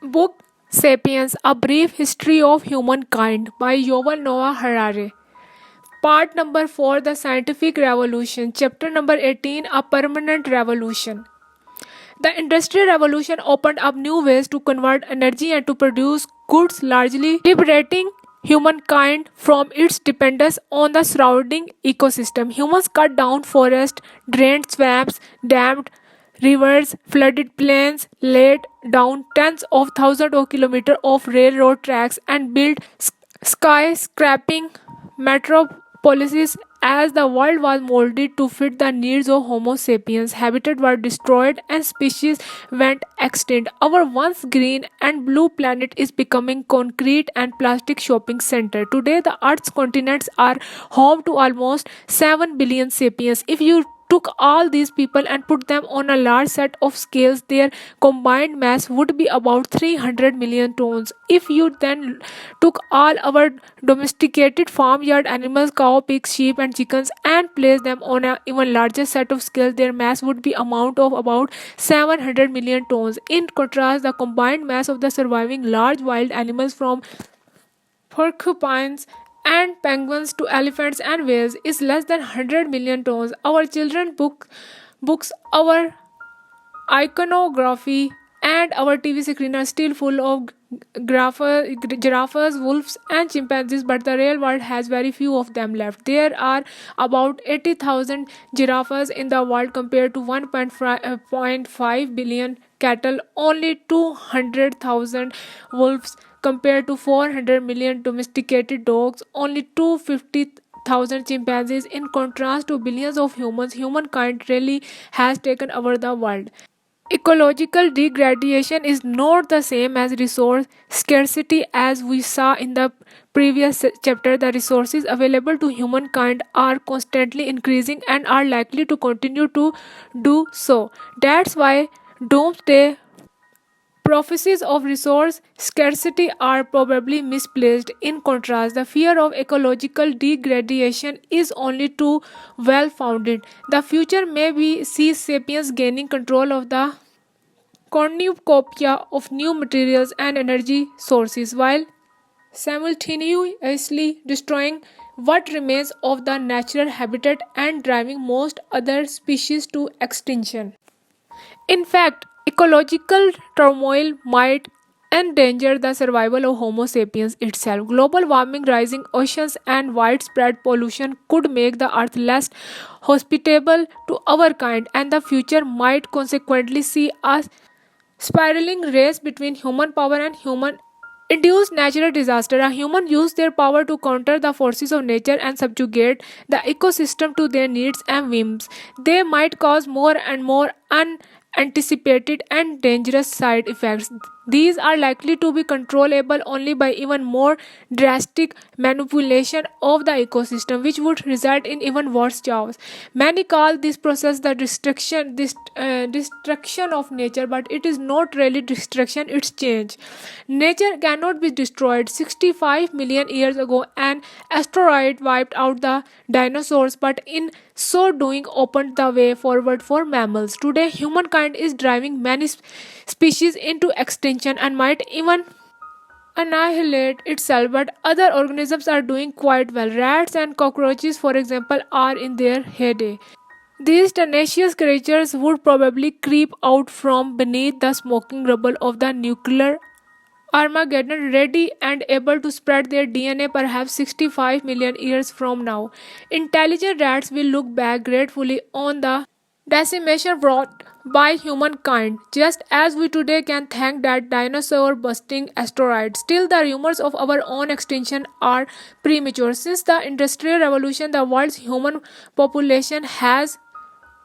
Book Sapiens: A Brief History of Humankind by Yuval Noah Harari. Part number 4: The Scientific Revolution. Chapter number 18: A Permanent Revolution. The Industrial Revolution opened up new ways to convert energy and to produce goods, largely liberating humankind from its dependence on the surrounding ecosystem. Humans cut down forests, drained swamps, dammed rivers, flooded plains, laid down tens of thousands of kilometers of railroad tracks, and built skyscraping metropolises. As the world was molded to fit the needs of Homo sapiens, habitats were destroyed and species went extinct. Our once green and blue planet is becoming concrete and plastic shopping center. Today, the Earth's continents are home to almost 7 billion sapiens. If you took all these people and put them on a large set of scales, their combined mass would be about 300 million tons. If you then took all our domesticated farmyard animals, cow, pigs, sheep, and chickens, and placed them on an even larger set of scales, their mass would be amount of about 700 million tons. In contrast, the combined mass of the surviving large wild animals, from porcupines and penguins to elephants and whales, is less than 100 million tons. Our children books, our iconography, and our TV screen are still full of giraffes, wolves, and chimpanzees, but the real world has very few of them left. There are about 80,000 giraffes in the world compared to 1.5 billion cattle, only 200,000 wolves compared to 400 million domesticated dogs, only 250,000 chimpanzees. In contrast to billions of humans, humankind really has taken over the world. Ecological degradation is not the same as resource scarcity. As we saw in the previous chapter, the resources available to humankind are constantly increasing and are likely to continue to do so. That's why doomsday prophecies of resource scarcity are probably misplaced. In contrast, the fear of ecological degradation is only too well founded. The future may be see sapiens gaining control of the cornucopia of new materials and energy sources, while simultaneously destroying what remains of the natural habitat and driving most other species to extinction. In fact, ecological turmoil might endanger the survival of Homo sapiens itself. Global warming, rising oceans, and widespread pollution could make the earth less hospitable to our kind, and the future might consequently see a spiraling race between human power and human induced natural disaster. A human use their power to counter the forces of nature and subjugate the ecosystem to their needs and whims. They might cause more and more unanticipated and dangerous side effects. These are likely to be controllable only by even more drastic manipulation of the ecosystem, which would result in even worse chaos. Many call this process the destruction of nature, but it is not really destruction; it's change. Nature cannot be destroyed. 65 million years ago, an asteroid wiped out the dinosaurs, but in so doing opened the way forward for mammals. Today, humankind is driving many species into extinction and might even annihilate itself, but other organisms are doing quite well. Rats and cockroaches, for example, are in their heyday. These tenacious creatures would probably creep out from beneath the smoking rubble of the nuclear Armageddon, ready and able to spread their DNA perhaps 65 million years from now. Intelligent rats will look back gratefully on the decimation wrought by humankind, just as we today can thank that dinosaur busting asteroid. Still, the rumors of our own extinction are premature. Since the Industrial Revolution, the world's human population has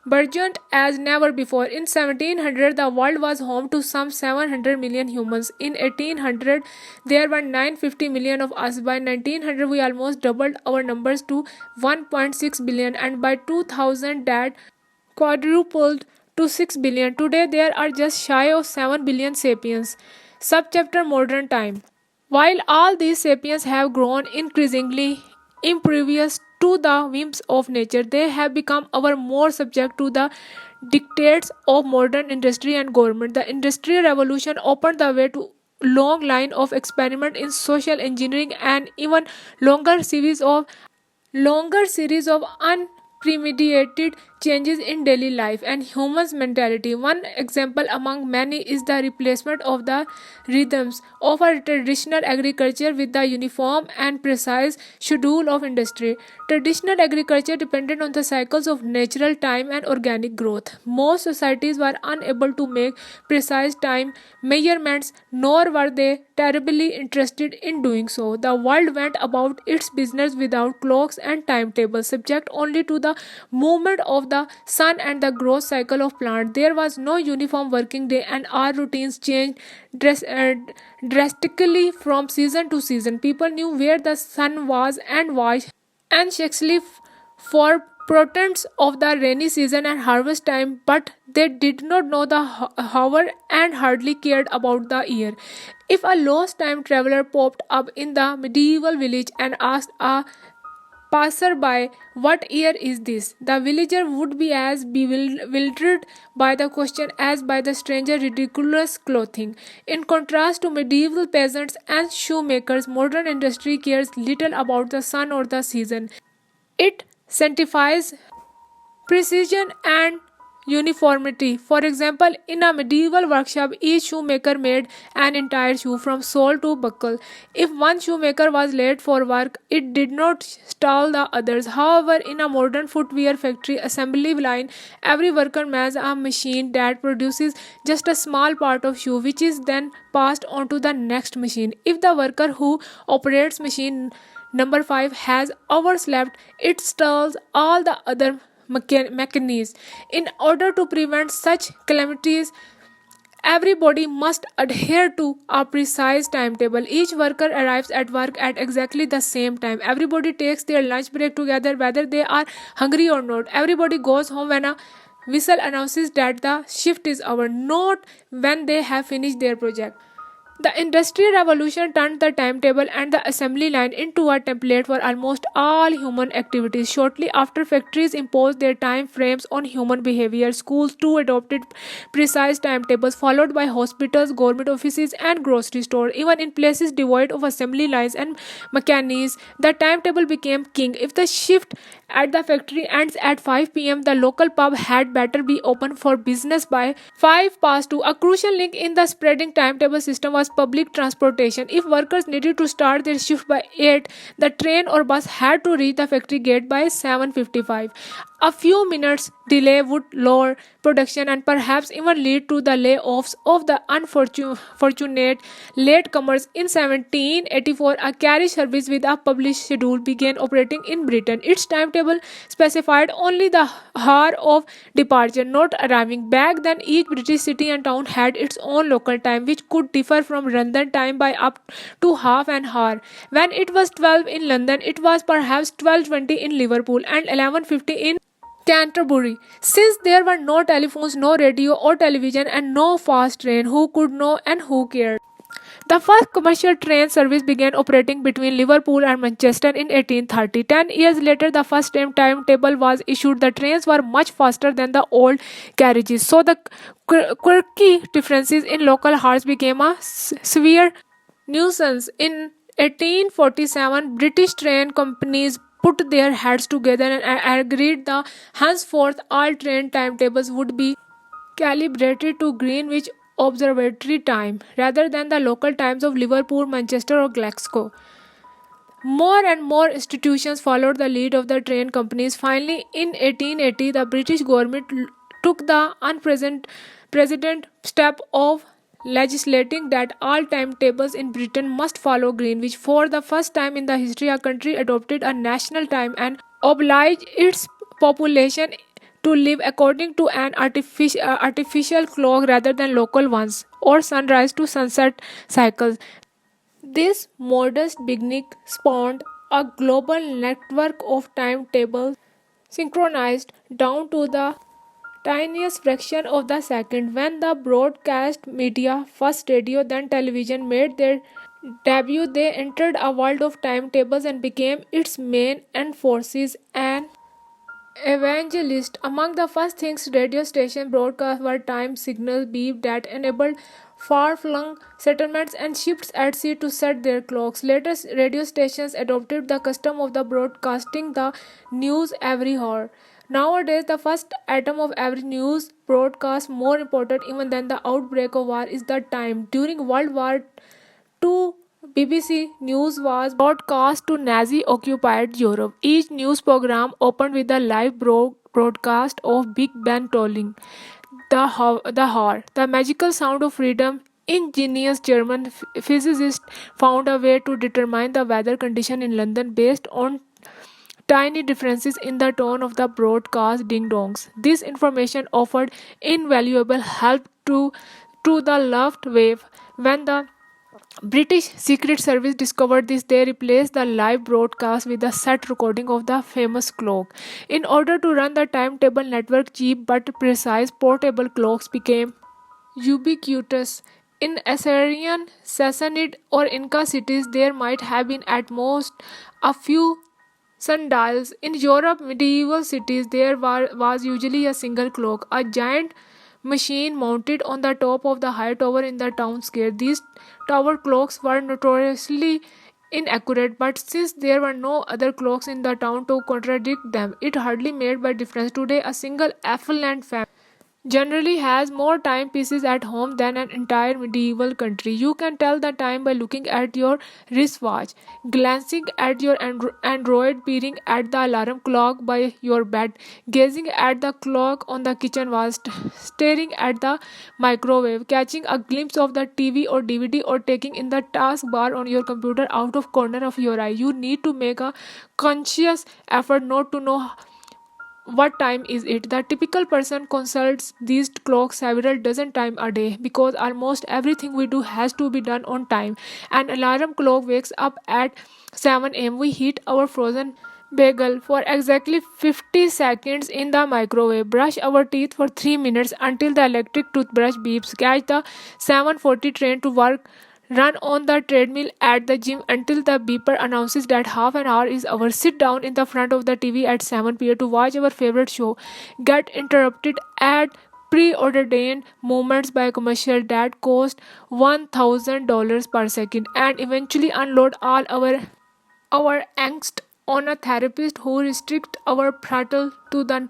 burgeoned as never before. In 1700, the world was home to some 700 million humans. In 1800, there were 950 million of us. By 1900, we almost doubled our numbers to 1.6 billion, and by 2000, that quadrupled to 6 billion. Today, there are just shy of 7 billion sapiens. Subchapter: Modern Time. While all these sapiens have grown increasingly impervious to the whims of nature, they have become ever more subject to the dictates of modern industry and government. The Industrial Revolution opened the way to long line of experiment in social engineering and even longer series of unpremeditated changes in daily life and humans' mentality. One example among many is the replacement of the rhythms of our traditional agriculture with the uniform and precise schedule of industry. Traditional agriculture depended on the cycles of natural time and organic growth. Most societies were unable to make precise time measurements, nor were they terribly interested in doing so. The world went about its business without clocks and timetables, subject only to the movement of the sun and the growth cycle of plants. There was no uniform working day, and our routines changed drastically from season to season. People knew where the sun was and why anxiously for portents of the rainy season and harvest time, but they did not know the hour and hardly cared about the year. If a lost time traveler popped up in the medieval village and asked a passerby, "What year is this?" the villager would be as bewildered by the question as by the stranger ridiculous clothing. In contrast to medieval peasants and shoemakers, modern industry cares little about the sun or the season. It sanctifies precision and uniformity. For example, in a medieval workshop, each shoemaker made an entire shoe from sole to buckle. If one shoemaker was late for work, it did not stall the others. However, in a modern footwear factory assembly line, every worker mans a machine that produces just a small part of shoe, which is then passed on to the next machine. If the worker who operates machine number 5 has overslept, it stalls all the other mechanisms. In order to prevent such calamities, everybody must adhere to a precise timetable. Each worker arrives at work at exactly the same time. Everybody takes their lunch break together, whether they are hungry or not. Everybody goes home when a whistle announces that the shift is over, not when they have finished their project. The Industrial Revolution turned the timetable and the assembly line into a template for almost all human activities. Shortly after, factories imposed their time frames on human behavior. Schools too adopted precise timetables, followed by hospitals, government offices, and grocery stores. Even in places devoid of assembly lines and mechanisms, the timetable became king. If the shift at the factory ends at 5 p.m., the local pub had better be open for business by 5 past 2. A crucial link in the spreading timetable system was public transportation. If workers needed to start their shift by 8, the train or bus had to reach the factory gate by 7:55. A few minutes delay would lower production and perhaps even lead to the layoffs of the unfortunate latecomers. In 1784, a carriage service with a published schedule began operating in Britain. Its timetable specified only the hour of departure, not arriving. Back then, each British city and town had its own local time, which could differ from London time by up to half an hour. When it was 12 in London, it was perhaps 12:20 in Liverpool and 11:50 in Canterbury. Since there were no telephones, no radio or television, and no fast train, who could know and who cared? The first commercial train service began operating between Liverpool and Manchester in 1830. 10 years later, the first timetable was issued. The trains were much faster than the old carriages, so the quirky differences in local hours became a severe nuisance. In 1847, British train companies put their heads together and agreed that henceforth all train timetables would be calibrated to Greenwich Observatory time rather than the local times of Liverpool, Manchester, or Glasgow. More and more institutions followed the lead of the train companies. Finally, in 1880, the British government took the unprecedented step of legislating that all timetables in Britain must follow Greenwich. For the first time in the history, a country adopted a national time and obliged its population to live according to an artificial clock rather than local ones or sunrise to sunset cycles. This modest beginning spawned a global network of timetables synchronized down to the tiniest fraction of the second. When the broadcast media, first radio then television, made their debut, they entered a world of timetables and became its main enforcers and evangelist. Among the first things radio station broadcast were time signal beep that enabled far-flung settlements and ships at sea to set their clocks. Later, radio stations adopted the custom of the broadcasting the news every hour. Nowadays, the first item of every news broadcast, more important even than the outbreak of war, is the time. During World War II, BBC News was broadcast to Nazi-occupied Europe. Each news program opened with a live broadcast of Big Ben tolling the hour. The magical sound of freedom. Ingenious German physicists found a way to determine the weather condition in London based on tiny differences in the tone of the broadcast ding dongs. This information offered invaluable help to the left wave. When the British Secret Service discovered this, they replaced the live broadcast with a set recording of the famous clock. In order to run the timetable network, cheap but precise portable clocks became ubiquitous. In Assyrian, Sassanid, or Inca cities, there might have been at most a few sundials. In Europe, medieval cities, was usually a single clock, a giant machine mounted on the top of the high tower in the town square. These tower clocks were notoriously inaccurate, but since there were no other clocks in the town to contradict them, it hardly made a difference. Today, a single affluent family generally has more timepieces at home than an entire medieval country. You can tell the time by looking at your wristwatch, glancing at your Android, peering at the alarm clock by your bed, gazing at the clock on the kitchen wall, staring at the microwave, catching a glimpse of the TV or DVD, or taking in the taskbar on your computer out of corner of your eye. You need to make a conscious effort not to know what time is it. The typical person consults these clocks several dozen times a day because almost everything we do has to be done on time. An alarm clock wakes up at 7 a.m. We heat our frozen bagel for exactly 50 seconds in the microwave, brush our teeth for 3 minutes until the electric toothbrush beeps, catch the 7:40 train to work, run on the treadmill at the gym until the beeper announces that half an hour is over, sit down in the front of the TV at 7 p.m. to watch our favorite show, get interrupted at preordained moments by a commercial that cost $1,000 per second, and eventually unload all our angst on a therapist who restrict our prattle to the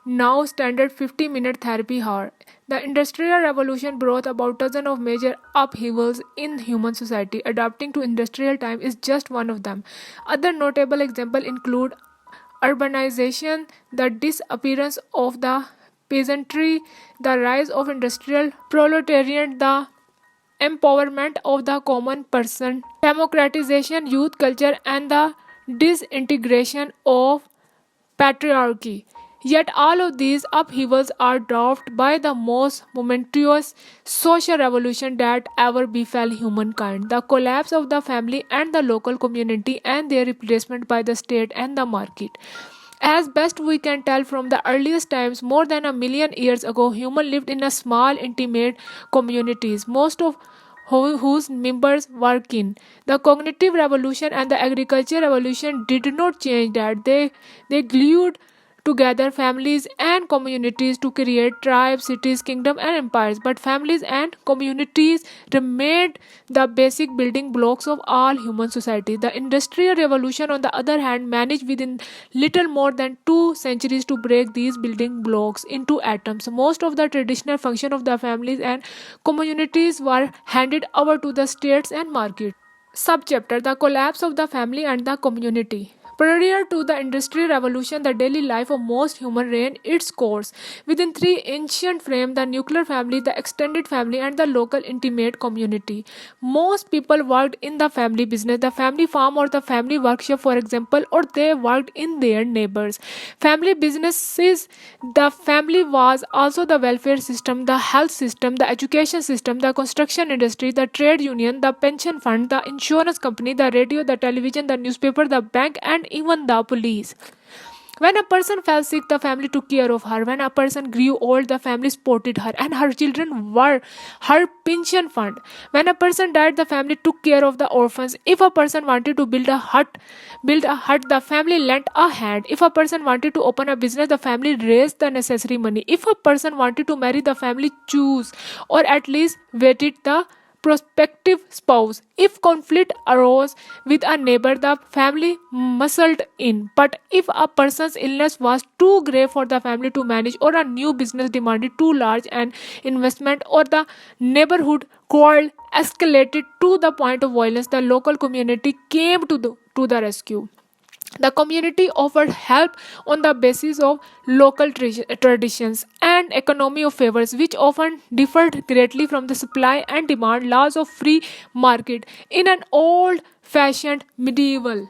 now standard 50-minute therapy hour. The Industrial Revolution brought about dozens of major upheavals in human society. Adapting to industrial time is just one of them. Other notable examples include urbanization, the disappearance of the peasantry, the rise of industrial proletariat, the empowerment of the common person, democratization, youth culture, and the disintegration of patriarchy. Yet all of these upheavals are dwarfed by the most momentous social revolution that ever befell humankind, the collapse of the family and the local community, and their replacement by the state and the market. As best we can tell from the earliest times, more than a million years ago, humans lived in a small, intimate communities, most of whose members were kin. The cognitive revolution and the agriculture revolution did not change that. They glued together families and communities to create tribes, cities, kingdoms, and empires. But families and communities remained the basic building blocks of all human society. The Industrial Revolution, on the other hand, managed within little more than 2 centuries to break these building blocks into atoms. Most of the traditional function of the families and communities were handed over to the states and markets. Subchapter: The collapse of the family and the community. Prior to the Industrial Revolution, the daily life of most humans ran its course within three ancient frames: the nuclear family, the extended family, and the local intimate community. Most people worked in the family business, the family farm, or the family workshop, for example, or they worked in their neighbors' family businesses. The family was also the welfare system, the health system, the education system, the construction industry, the trade union, the pension fund, the insurance company, the radio, the television, the newspaper, the bank, and even the police. When a person fell sick, the family took care of her. When a person grew old, the family supported her, and her children were her pension fund. When a person died, the family took care of the orphans. If a person wanted to build a hut, the family lent a hand. If a person wanted to open a business, the family raised the necessary money. If a person wanted to marry, the family chose or at least waited the prospective spouse. If conflict arose with a neighbor, the family muscled in. But if a person's illness was too grave for the family to manage, or a new business demanded too large an investment, or the neighborhood quarrel escalated to the point of violence, the local community came to the rescue. The community offered help on the basis of local traditions and economy of favors, which often differed greatly from the supply and demand laws of free market in an old-fashioned medieval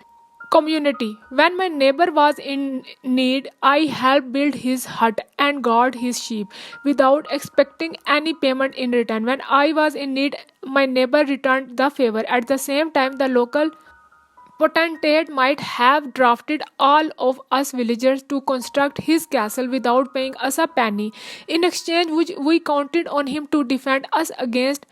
community. When my neighbor was in need, I helped build his hut and guard his sheep without expecting any payment in return. When I was in need, my neighbor returned the favor. At the same time, the local potentate might have drafted all of us villagers to construct his castle without paying us a penny. In exchange, which we counted on him to defend us against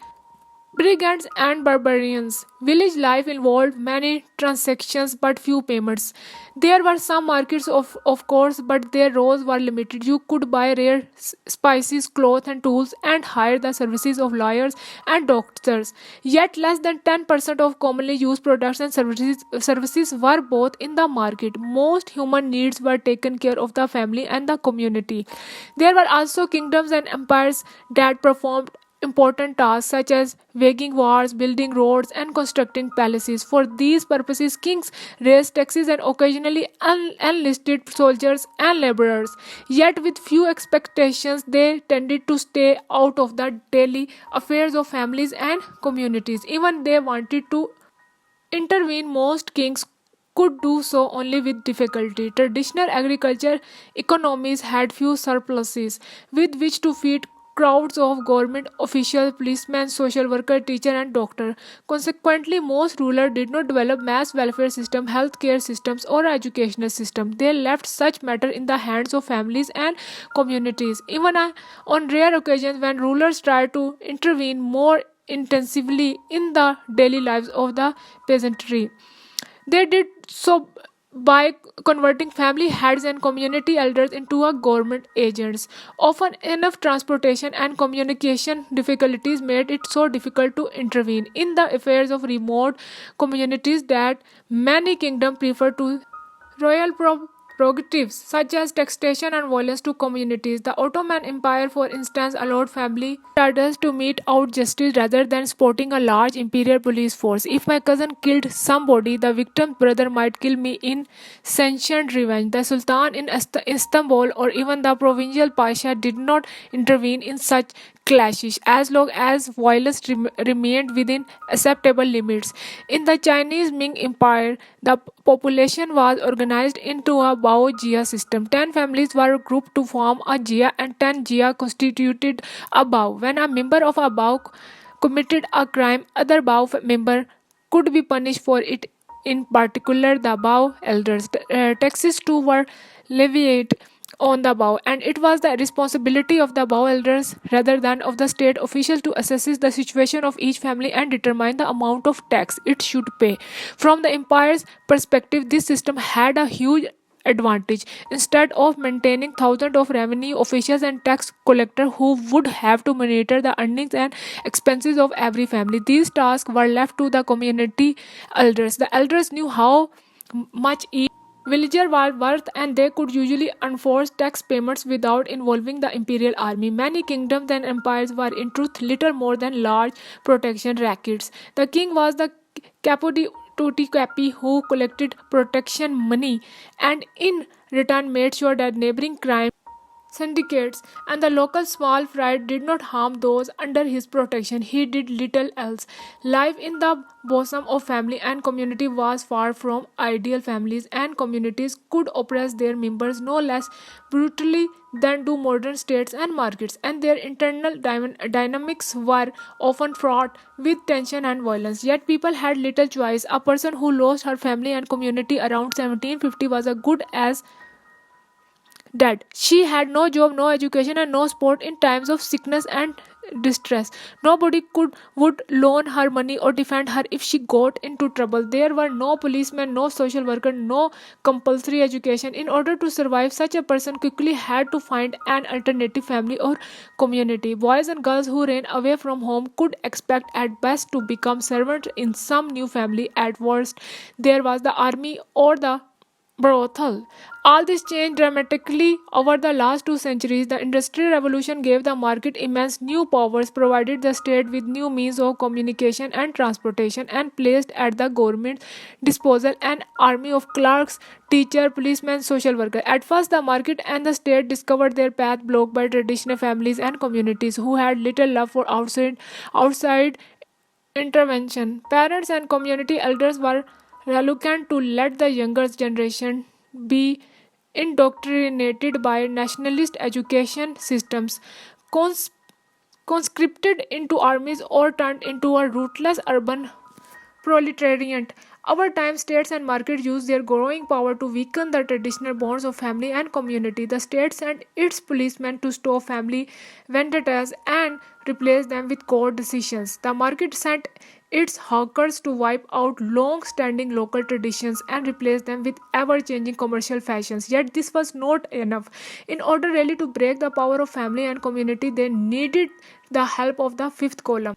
brigands and barbarians. Village life involved many transactions but few payments. There were some markets, of course, but their roles were limited. You could buy rare spices, clothes, and tools and hire the services of lawyers and doctors. Yet, less than 10% of commonly used products and services were both in the market. Most human needs were taken care of the family and the community. There were also kingdoms and empires that performed important tasks such as waging wars, building roads, and constructing palaces. For these purposes, kings raised taxes and occasionally enlisted soldiers and laborers. Yet, with few expectations, they tended to stay out of the daily affairs of families and communities. Even they wanted to intervene, most kings could do so only with difficulty. Traditional agriculture economies had few surpluses with which to feed crowds of government officials, policemen, social worker, teacher, and doctor. Consequently, most rulers did not develop mass welfare system, healthcare systems, or educational system. They left such matter in the hands of families and communities. Even on rare occasions when rulers tried to intervene more intensively in the daily lives of the peasantry, they did so by converting family heads and community elders into a government agents. Often enough transportation and communication difficulties made it so difficult to intervene in the affairs of remote communities that many kingdoms prefer to royal prerogatives such as taxation and violence to communities. The Ottoman Empire, for instance, allowed family traders to mete out justice rather than supporting a large imperial police force. If my cousin killed somebody, the victim's brother might kill me in sanctioned revenge. The Sultan in Istanbul or even the provincial Pasha did not intervene in such clashes as long as violence remained within acceptable limits. In the Chinese Ming Empire, the population was organized into a Bao Jia system. 10 families were grouped to form a Jia, and 10 Jia constituted a Bao. When a member of a Bao committed a crime, other Bao member could be punished for it. In particular, the Bao elders. Taxes too were levied on the Bao, and it was the responsibility of the Bao elders rather than of the state officials to assess the situation of each family and determine the amount of tax it should pay. From the empire's perspective, this system had a huge advantage. Instead of maintaining thousands of revenue officials and tax collectors who would have to monitor the earnings and expenses of every family, these tasks were left to the community elders. The elders knew how much each villager was worth, and they could usually enforce tax payments without involving the imperial army. Many kingdoms and empires were in truth little more than large protection rackets. The king was the capo di tutti capi who collected protection money and in return made sure that neighboring crime syndicates and the local small fry did not harm those under his protection. He did little else. Life in the bosom of family and community was far from ideal. Families and communities could oppress their members no less brutally than do modern states and markets, and their internal dynamics were often fraught with tension and violence. Yet people had little choice. A person who lost her family and community around 1750 was as good as dead. She had no job, no education, and no support in times of sickness and distress. Nobody could would loan her money or defend her if she got into trouble. There were no policemen, no social worker, no compulsory education. In order to survive, such a person quickly had to find an alternative family or community. Boys and girls who ran away from home could expect at best to become servants in some new family. At worst, there was the army or the brothel. All this changed dramatically over the last 2 centuries. The Industrial Revolution gave the market immense new powers, provided the state with new means of communication and transportation, and placed at the government's disposal an army of clerks, teachers, policemen, social workers. At first, the market and the state discovered their path blocked by traditional families and communities who had little love for outside intervention. Parents and community elders were reluctant to let the younger generation be indoctrinated by nationalist education systems, cons- conscripted into armies, or turned into a ruthless urban proletariat. Over time, states and markets used their growing power to weaken the traditional bonds of family and community. The state sent its policemen to stop family vendettas and replace them with court decisions. The market sent its hawkers to wipe out long standing local traditions and replace them with ever changing commercial fashions. Yet, this was not enough. In order really to break the power of family and community, they needed the help of the fifth column.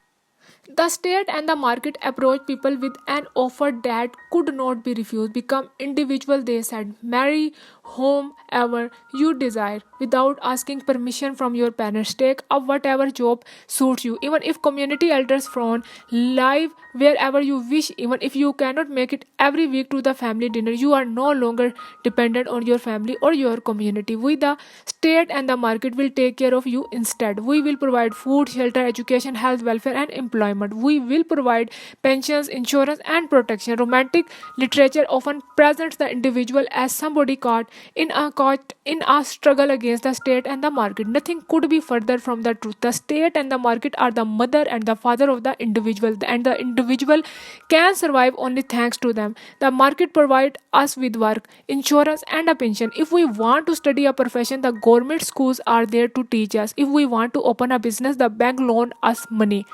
The state and the market approached people with an offer that could not be refused. Become individual, they said. Marry whomever you desire without asking permission from your parents. Take up whatever job suits you. Even if community elders frown, live wherever you wish. Even if you cannot make it every week to the family dinner, you are no longer dependent on your family or your community. We, the state and the market, will take care of you instead. We will provide food, shelter, education, health, welfare, and employment. We will provide pensions, insurance, and protection. Romantic literature often presents the individual as somebody caught in a struggle against the state and the market. Nothing could be further from the truth. The state and the market are the mother and the father of the individual, and the individual can survive only thanks to them. The market provides us with work, insurance, and a pension. If we want to study a profession, the government schools are there to teach us. If we want to open a business, the bank loan us money.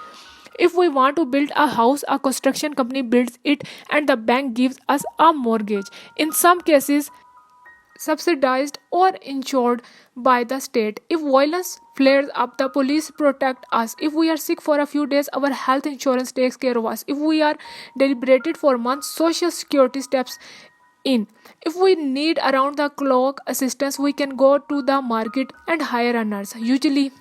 If we want to build a house, a construction company builds it and the bank gives us a mortgage. In some cases, subsidized or insured by the state. If violence flares up, the police protect us. If we are sick for a few days, our health insurance takes care of us. If we are deliberated for months, social security steps in. If we need around the clock assistance, we can go to the market and hire a nurse. Usually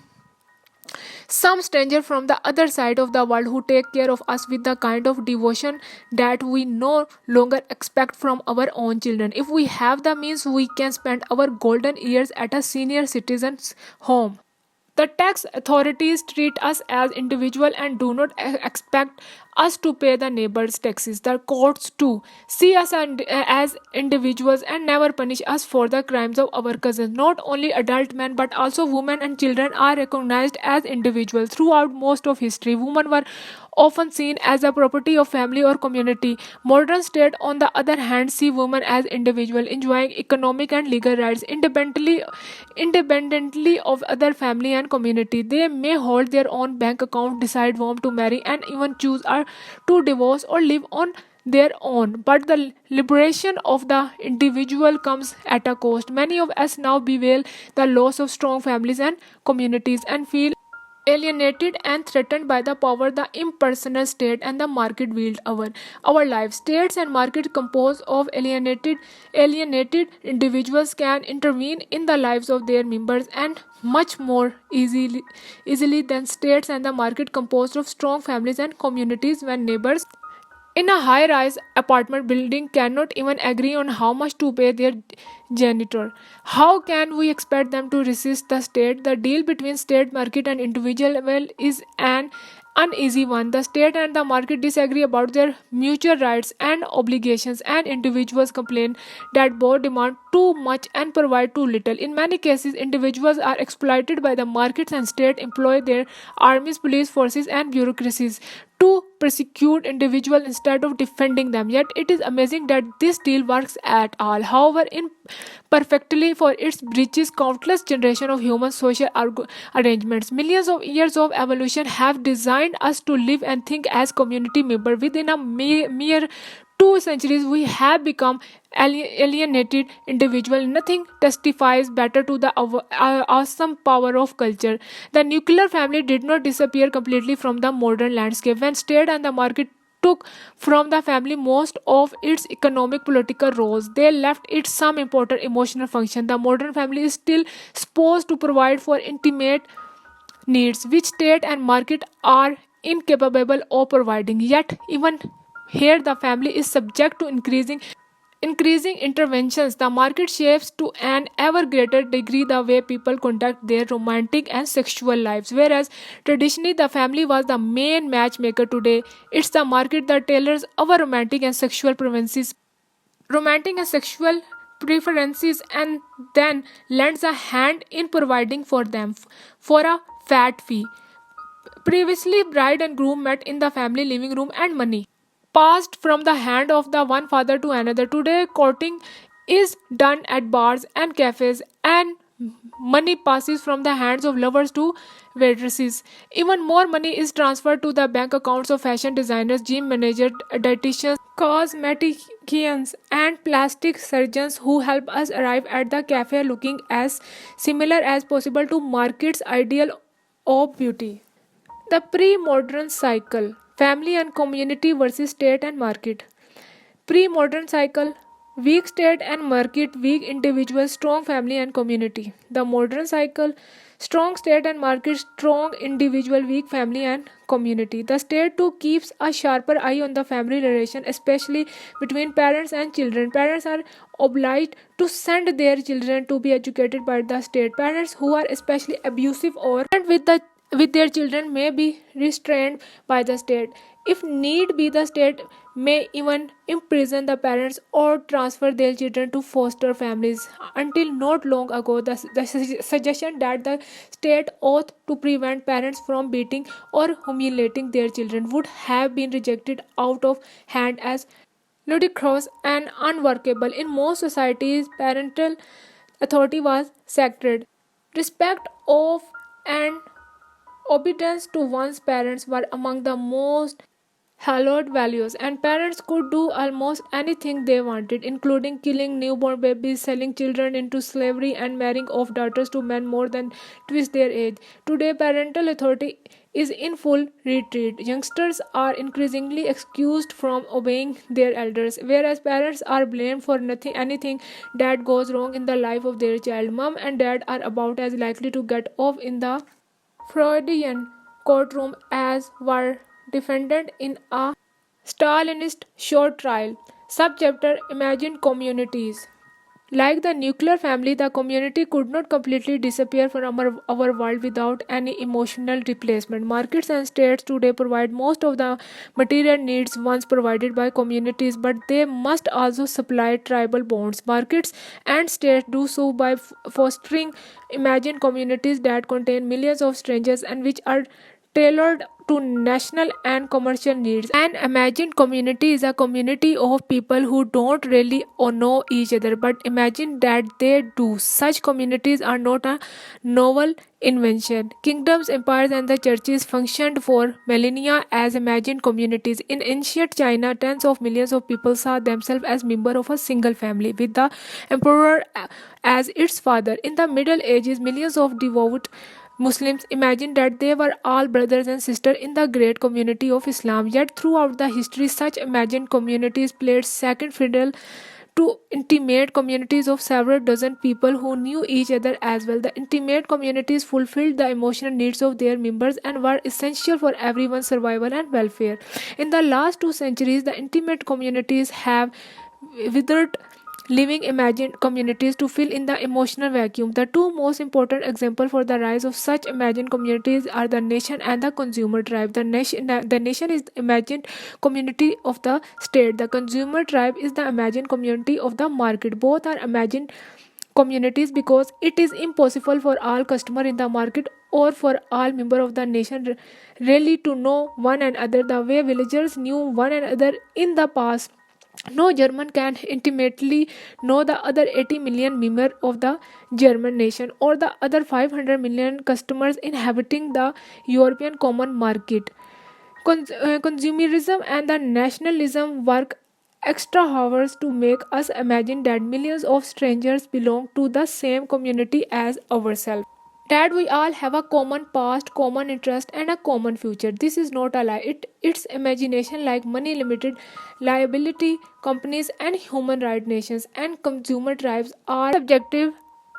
some stranger from the other side of the world who take care of us with the kind of devotion that we no longer expect from our own children. If we have the means, we can spend our golden years at a senior citizen's home. The tax authorities treat us as individuals and do not expect us to pay the neighbor's taxes. The courts too see us as individuals and never punish us for the crimes of our cousins. Not only adult men but also women and children are recognized as individuals. Throughout most of history, women were often seen as a property of family or community. Modern state, on the other hand, see women as individuals enjoying economic and legal rights independently of other family and community. They may hold their own bank account, decide whom to marry, and even choose to divorce or live on their own. But the liberation of the individual comes at a cost. Many of us now bewail the loss of strong families and communities and feel alienated and threatened by the power the impersonal state and the market wield over our lives. States and market composed of alienated individuals can intervene in the lives of their members and much more easily than states and the market composed of strong families and communities. When neighbors in a high rise apartment building cannot even agree on how much to pay their janitor, how can we expect them to resist the state? The deal between state, market, and individual is an uneasy one. The state and the market disagree about their mutual rights and obligations, and individuals complain that both demand too much and provide too little. In many cases, individuals are exploited by the markets, and state employ their armies, police forces, and bureaucracies to persecute individuals instead of defending them. Yet it is amazing that this deal works at all. However, imperfectly, for its breaches countless generations of human social arrangements. Millions of years of evolution have designed us to live and think as community members. Within a mere 2 centuries, we have become alienated individuals. Nothing testifies better to the awesome power of culture. The nuclear family did not disappear completely from the modern landscape. When state and the market took from the family most of its economic political roles, they left it some important emotional function. The modern family is still supposed to provide for intimate needs which state and market are incapable of providing. Yet even here the family is subject to increasing interventions. The market shapes to an ever greater degree the way people conduct their romantic and sexual lives. Whereas traditionally the family was the main matchmaker, today it's the market that tailors our romantic and sexual preferences and then lends a hand in providing for them for a fat fee. Previously, bride and groom met in the family living room and money passed from the hand of the one father to another. Today, courting is done at bars and cafes, and money passes from the hands of lovers to waitresses. Even more money is transferred to the bank accounts of fashion designers, gym managers, dietitians, cosmeticians, and plastic surgeons who help us arrive at the cafe looking as similar as possible to market's ideal of beauty. The pre modern cycle, family and community versus state and market. Pre modern cycle, weak state and market, weak individual, strong family and community. The modern cycle, strong state and market, strong individual, weak family and community. The state too keeps a sharper eye on the family relation, especially between parents and children. Parents are obliged to send their children to be educated by the state. Parents who are especially abusive or with their children may be restrained by the state. If need be, the state may even imprison the parents or transfer their children to foster families. Until not long ago, the suggestion that the state ought to prevent parents from beating or humiliating their children would have been rejected out of hand as ludicrous and unworkable. In most societies, parental authority was sacred. Respect of and obedience to one's parents were among the most hallowed values, and parents could do almost anything they wanted, including killing newborn babies, selling children into slavery, and marrying off daughters to men more than twice their age. Today, parental authority is in full retreat. Youngsters are increasingly excused from obeying their elders, whereas parents are blamed for anything that goes wrong in the life of their child. Mom and dad are about as likely to get off in the Freudian courtroom as were defended in a Stalinist short trial. Subchapter Imagined Communities. Like the nuclear family, the community could not completely disappear from our world without any emotional replacement. Markets and states today provide most of the material needs once provided by communities, but they must also supply tribal bonds. Markets and states do so by fostering imagined communities that contain millions of strangers and which are tailored to national and commercial needs. An imagined community is a community of people who don't really know each other but imagine that they do. Such communities are not a novel invention. Kingdoms, empires, and the churches functioned for millennia as imagined communities. In ancient China, tens of millions of people saw themselves as members of a single family, with the emperor as its father. In the Middle Ages, millions of devout Muslims imagined that they were all brothers and sisters in the great community of Islam. Yet, throughout the history, such imagined communities played second fiddle to intimate communities of several dozen people who knew each other as well. The intimate communities fulfilled the emotional needs of their members and were essential for everyone's survival and welfare. In the last 2 centuries, the intimate communities have withered, leaving imagined communities to fill in the emotional vacuum. The two most important examples for the rise of such imagined communities are the nation and the consumer tribe. The nation is the imagined community of the state. The consumer tribe is the imagined community of the market. Both are imagined communities because it is impossible for all customer in the market or for all member of the nation really to know one another the way villagers knew one another in the past. No German can intimately know the other 80 million member of the German nation or the other 500 million customers inhabiting the European common market. Consumerism and the nationalism work extra hours to make us imagine that millions of strangers belong to the same community as ourselves. That we all have a common past, common interest, and a common future. This is not a lie. It's imagination like money limited liability companies and human rights nations and consumer tribes are subjective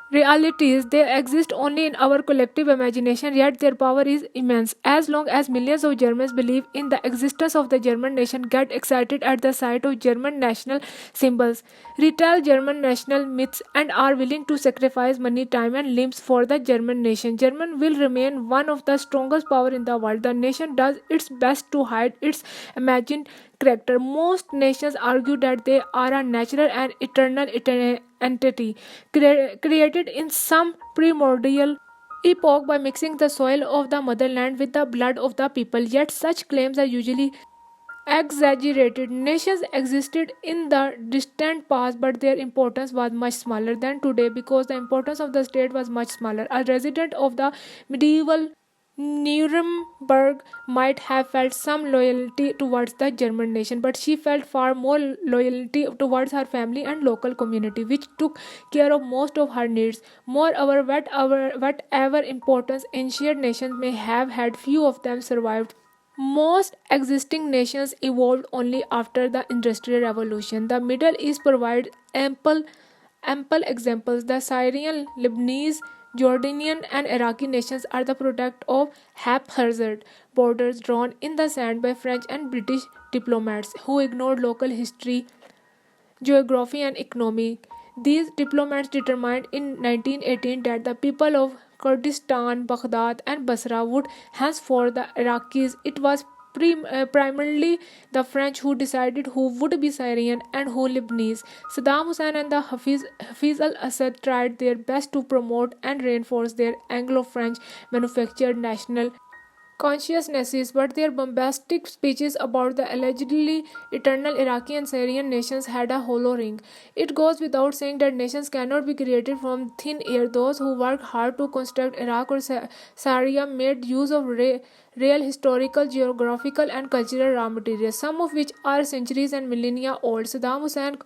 realities. They exist only in our collective imagination, yet their power is immense. As long as millions of Germans believe in the existence of the German nation, get excited at the sight of German national symbols, retell German national myths, and are willing to sacrifice money, time, and limbs for the German nation, German will remain one of the strongest power in the world. The nation does its best to hide its imagined character. Most nations argue that they are a natural and eternal entity created in some primordial epoch by mixing the soil of the motherland with the blood of the people. Yet such claims are usually exaggerated. Nations existed in the distant past, but their importance was much smaller than today because the importance of the state was much smaller. A resident of the medieval Nuremberg might have felt some loyalty towards the German nation, but she felt far more loyalty towards her family and local community, which took care of most of her needs. Moreover, whatever importance ancient nations may have had, few of them survived. Most existing nations evolved only after the Industrial Revolution. The Middle East provides ample examples. The Syrian, Lebanese, Jordanian, and Iraqi nations are the product of haphazard borders drawn in the sand by French and British diplomats who ignored local history, geography, and economy. These diplomats determined in 1918 that the people of Kurdistan, Baghdad, and Basra would henceforth the Iraqis. It was primarily the French who decided who would be Syrian and who Lebanese. Saddam Hussein and the Hafiz al Assad tried their best to promote and reinforce their Anglo French manufactured national consciousnesses, but their bombastic speeches about the allegedly eternal Iraqi and Syrian nations had a hollow ring. It goes without saying that nations cannot be created from thin air. Those who worked hard to construct Iraq or Syria made use of real historical, geographical, and cultural raw materials, some of which are centuries and millennia old. Saddam Hussein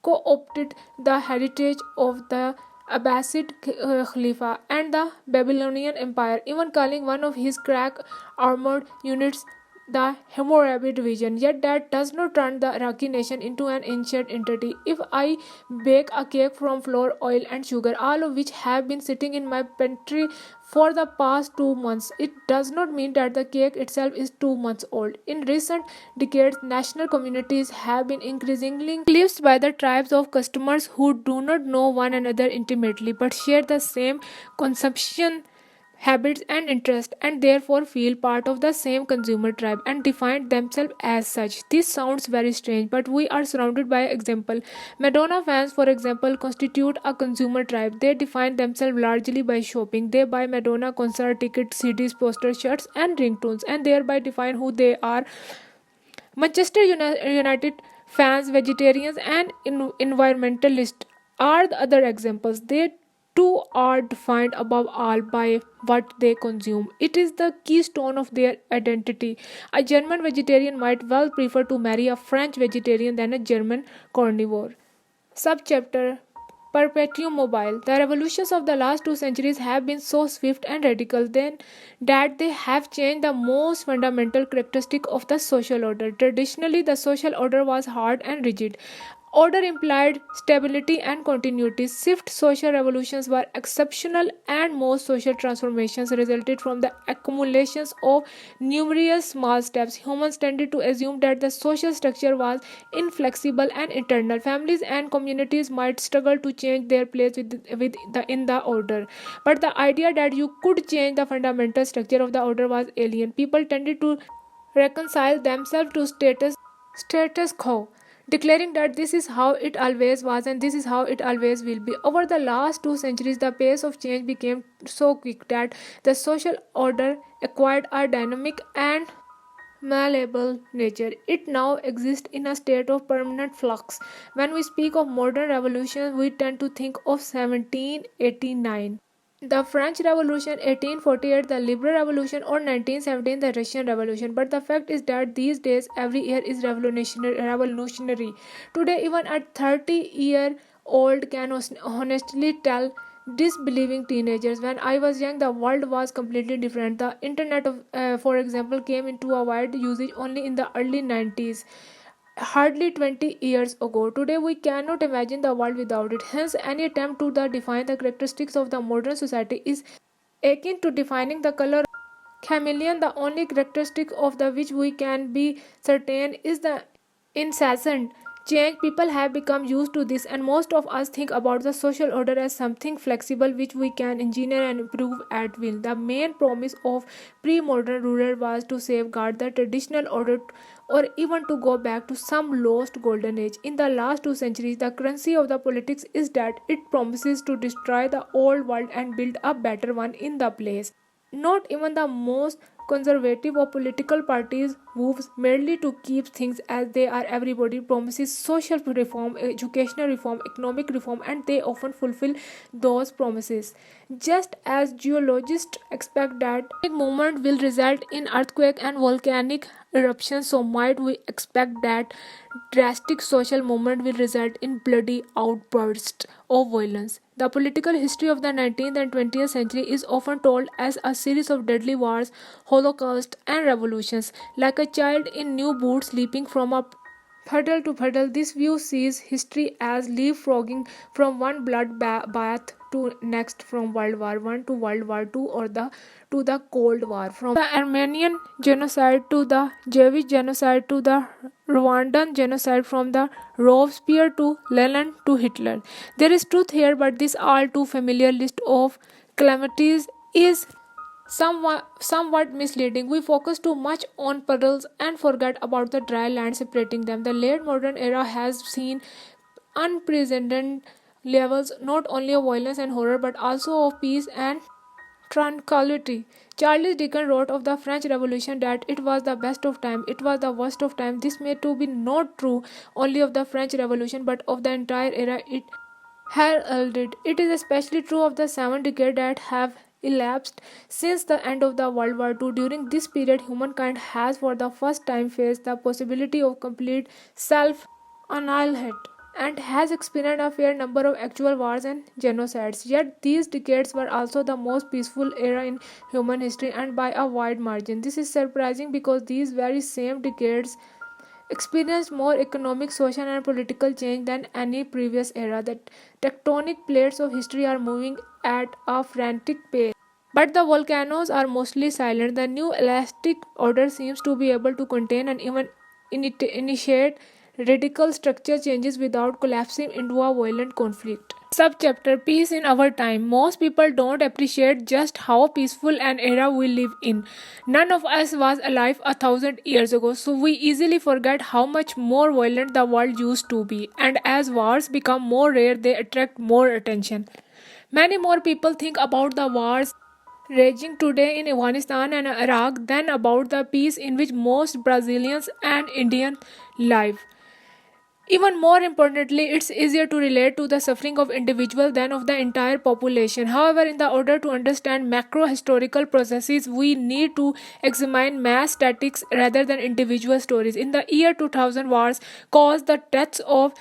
co opted the heritage of the Abbasid Khalifa and the Babylonian Empire, even calling one of his crack armored units the Hammurabi division. Yet that does not turn the Iraqi nation into an ancient entity. If I bake a cake from flour, oil, and sugar, all of which have been sitting in my pantry for the past 2 months, it does not mean that the cake itself is 2 months old. In recent decades, national communities have been increasingly eclipsed by the tribes of customers who do not know one another intimately but share the same consumption habits and interests and therefore feel part of the same consumer tribe and define themselves as such. This sounds very strange, but we are surrounded by example. Madonna fans, for example, constitute a consumer tribe. They define themselves largely by shopping. They buy Madonna concert tickets, CDs, posters, shirts, and ringtones, and thereby define who they are. United fans, vegetarians, and environmentalists are the other examples. They too are defined above all by what they consume. It is the keystone of their identity. A German vegetarian might well prefer to marry a French vegetarian than a German carnivore. Subchapter Perpetuum mobile. The revolutions of the last 2 centuries have been so swift and radical then that they have changed the most fundamental characteristic of the social order. Traditionally, the social order was hard and rigid. Order implied stability and continuity. Swift social revolutions were exceptional, and most social transformations resulted from the accumulations of numerous small steps. Humans tended to assume that the social structure was inflexible and eternal. Families and communities might struggle to change their place in the order. But the idea that you could change the fundamental structure of the order was alien. People tended to reconcile themselves to status quo. declaring that this is how it always was and this is how it always will be. Over the last 2 centuries, the pace of change became so quick that the social order acquired a dynamic and malleable nature. It now exists in a state of permanent flux. When we speak of modern revolution, we tend to think of 1789. The French Revolution, 1848, the Liberal Revolution, or 1917, the Russian Revolution. But the fact is that these days every year is revolutionary. Today, even a 30-year-old can honestly tell disbelieving teenagers. When I was young, the world was completely different. The internet, for example, came into a wide usage only in the early 90s, hardly 20 years ago. Today, we cannot imagine the world without it. Hence, any attempt to define the characteristics of the modern society is akin to defining the color chameleon. The only characteristic of the which we can be certain is the incessant change. People have become used to this, and most of us think about the social order as something flexible which we can engineer and improve at will. The main promise of pre-modern ruler was to safeguard the traditional order or even to go back to some lost golden age. In the last 2 centuries, the currency of the politics is that it promises to destroy the old world and build a better one in the place. Not even the most conservative of political parties moves merely to keep things as they are. Everybody promises social reform, educational reform, economic reform, and they often fulfill those promises. Just as geologists expect that movement will result in earthquake and volcanic eruptions, so might we expect that drastic social movement will result in bloody outbursts of violence. The political history of the 19th and 20th century is often told as a series of deadly wars, holocausts, and revolutions. Like a child in new boots leaping from a puddle to puddle, this view sees history as leapfrogging from one bath to next, from World War One to World War Two, or the Cold War, from the Armenian genocide to the Jewish genocide to the Rwandan genocide, from the Robespierre to Lenin to Hitler. There is truth here, but this all too familiar list of calamities is somewhat misleading. We focus too much on puddles and forget about the dry land separating them. The late modern era has seen unprecedented levels not only of violence and horror but also of peace and tranquility. Charles Dickens wrote of the French Revolution that it was the best of time, it was the worst of time. This may to be not true only of the French Revolution but of the entire era it heralded. It is especially true of the 7 decades that have elapsed since the end of the World War II. During this period, humankind has for the first time faced the possibility of complete self annihilation and has experienced a fair number of actual wars and genocides. Yet these decades were also the most peaceful era in human history, and by a wide margin. This is surprising because these very same decades experienced more economic, social, and political change than any previous era. The tectonic plates of history are moving at a frantic pace. But the volcanoes are mostly silent. The new elastic order seems to be able to contain and even initiate radical structure changes without collapsing into a violent conflict. Subchapter: Peace in Our Time. Most people don't appreciate just how peaceful an era we live in. None of us was alive 1,000 years ago, so we easily forget how much more violent the world used to be. And as wars become more rare, they attract more attention. Many more people think about the wars raging today in Afghanistan and Iraq than about the peace in which most Brazilians and Indians live. Even more importantly, it's easier to relate to the suffering of individuals than of the entire population. However, in the order to understand macro historical processes, we need to examine mass statistics rather than individual stories. In the year 2000, wars caused the deaths of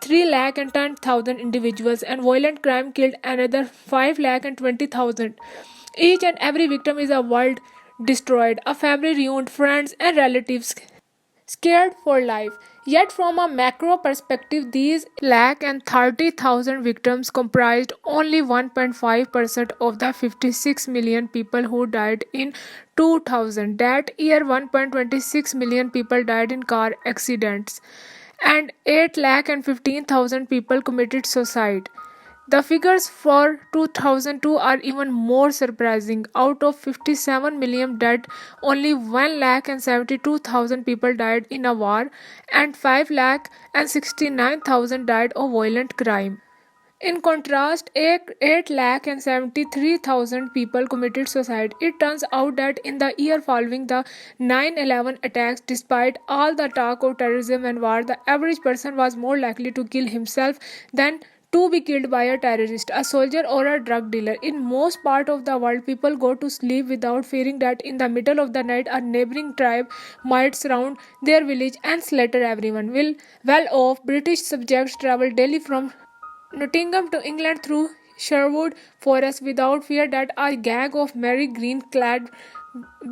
3,10,000 individuals, and violent crime killed another 5,20,000. Each and every victim is a world destroyed, a family ruined, friends and relatives scared for life. Yet, from a macro perspective, these lakh and 30,000 victims comprised only 1.5% of the 56 million people who died in 2000. That year, 1.26 million people died in car accidents, and 8 lakh and 15,000 people committed suicide. The figures for 2002 are even more surprising. Out of 57 million dead, only 1 lakh and 72,000 people died in a war, and 5 lakh and 69,000 died of violent crime. In contrast, 8 lakh and 73,000 people committed suicide. It turns out that in the year following the 9/11 attacks, despite all the talk of terrorism and war, the average person was more likely to kill himself than to be killed by a terrorist, a soldier, or a drug dealer. In most part of the world, people go to sleep without fearing that in the middle of the night a neighboring tribe might surround their village and slaughter everyone. Well-off British subjects travel daily from Nottingham to England through Sherwood Forest without fear that a gang of merry green clad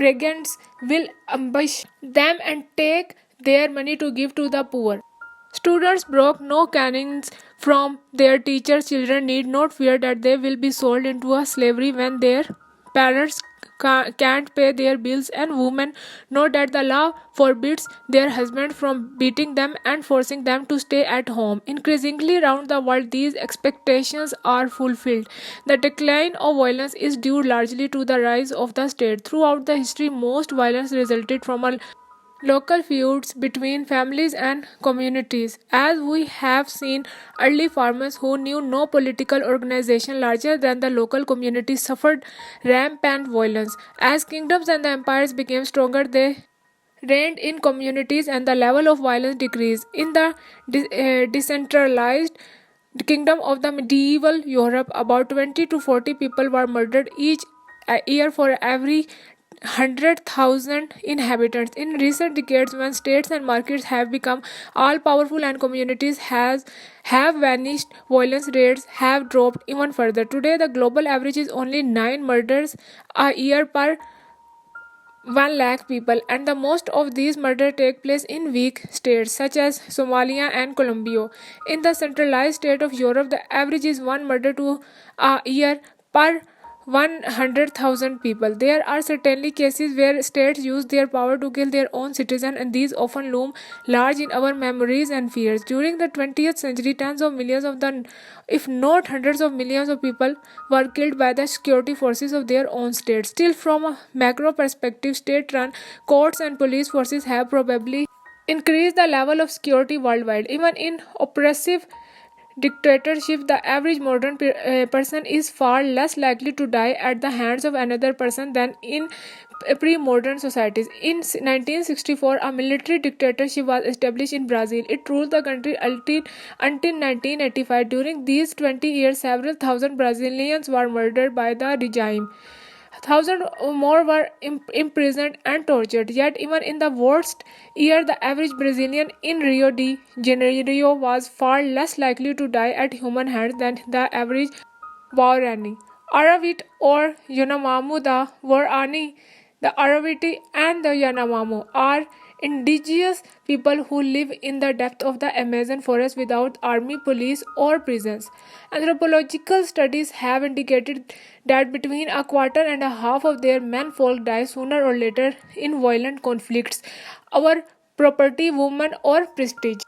brigands will ambush them and take their money to give to the poor. Students broke no cannons from their teachers. Children need not fear that they will be sold into a slavery when their parents can't pay their bills, and women know that the law forbids their husband from beating them and forcing them to stay at home. Increasingly around the world, these expectations are fulfilled. The decline of violence is due largely to the rise of the state. Throughout the history, most violence resulted from a local feuds between families and communities. As we have seen, early farmers who knew no political organization larger than the local community suffered rampant violence. As kingdoms and the empires became stronger, they reigned in communities and the level of violence decreased. In the decentralized kingdom of the medieval Europe, about 20 to 40 people were murdered each year for every 100,000 inhabitants. In recent decades, when states and markets have become all powerful and communities have vanished, violence rates have dropped even further. Today, the global average is only 9 murders a year per 1 lakh people, and the most of these murders take place in weak states such as Somalia and Colombia. In the centralized state of Europe, the average is 1 murder to a year per 100,000 people. There are certainly cases where states use their power to kill their own citizens, and these often loom large in our memories and fears. During the 20th century, tens of millions of the, if not hundreds of millions of people were killed by the security forces of their own states. Still, from a macro perspective, state-run courts and police forces have probably increased the level of security worldwide. Even in oppressive dictatorship, the average modern person is far less likely to die at the hands of another person than in pre-modern societies. In 1964, a military dictatorship was established in Brazil. It ruled the country until 1985. During these 20 years, several thousand Brazilians were murdered by the regime. Thousands more were imprisoned and tortured. Yet, even in the worst year, the average Brazilian in Rio de Janeiro was far less likely to die at human hands than the average Guarani. Aravit or Yanomamo, the Guarani, the Araviti, and the Yanomamo are indigenous people who live in the depth of the Amazon forest without army, police, or prisons. Anthropological studies have indicated that between a quarter and a half of their menfolk die sooner or later in violent conflicts, our property, women, or prestige.